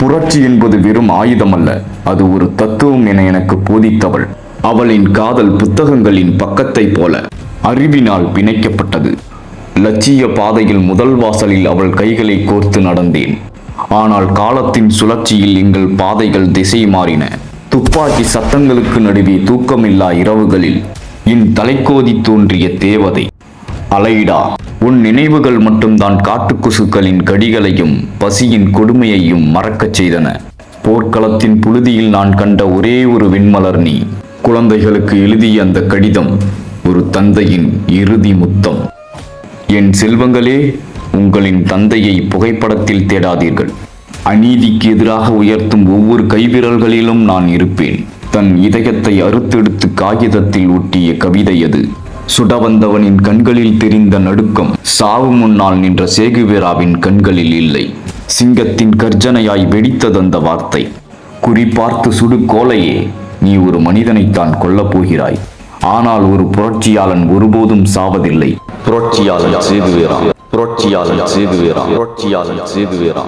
புரட்சி என்பது வெறும் ஆயுதம் அல்ல, அது ஒரு தத்துவம் என எனக்கு போதித்தவள். அவளின் காதல் புத்தகங்களின் பக்கத்தை போல அறிவினால் பிணைக்கப்பட்டது. லட்சிய பாதையில் முதல் வாசலில் அவள் கைகளை கோர்த்து நடந்தேன். ஆனால் காலத்தின் சுழற்சியில் எங்கள் பாதைகள் திசை மாறின. துப்பாக்கி சத்தங்களுக்கு நடுவே தூக்கமில்லா இரவுகளில் என் தலைக்கோதி தோன்றிய தேவதை. அலைடா, உன் நினைவுகள் மட்டும்தான் காட்டுக்குசுக்களின் கடிகளையும் பசியின் கொடுமையையும் மறக்கச் செய்தன. போர்க்களத்தின் புழுதியில் நான் கண்ட ஒரே ஒரு வெண்மலர் நீ. குழந்தைகளுக்கு எழுதிய அந்த கடிதம் ஒரு தந்தையின் இறுதி முத்தம். என் செல்வங்களே, உங்களின் தந்தையை புகைப்படத்தில் தேடாதீர்கள். அநீதிக்கு எதிராக உயர்த்தும் ஒவ்வொரு கைவிரல்களிலும் நான் இருப்பேன். தன் இதயத்தை அறுத்தெடுத்து காகிதத்தில் ஒட்டிய கவிதை அது. சுட வந்தவனின் கண்களில் தெரிந்த நடுக்கம் சாவு முன்னால் நின்ற சேகுவேராவின் கண்களில் இல்லை. சிங்கத்தின் கர்ஜனையாய் வெடித்தது அந்த வார்த்தை. குறிப்பார்த்து சுடு கோலையே, நீ ஒரு மனிதனைத்தான் கொல்லப் போகிறாய். ஆனால் ஒரு புரட்சியாளன் ஒருபோதும் சாவதில்லை. புரட்சியாளன் சேகுவேரா, புரட்சியாளன் சேகுவேரா, புரட்சியாளன் சேகுவேரா.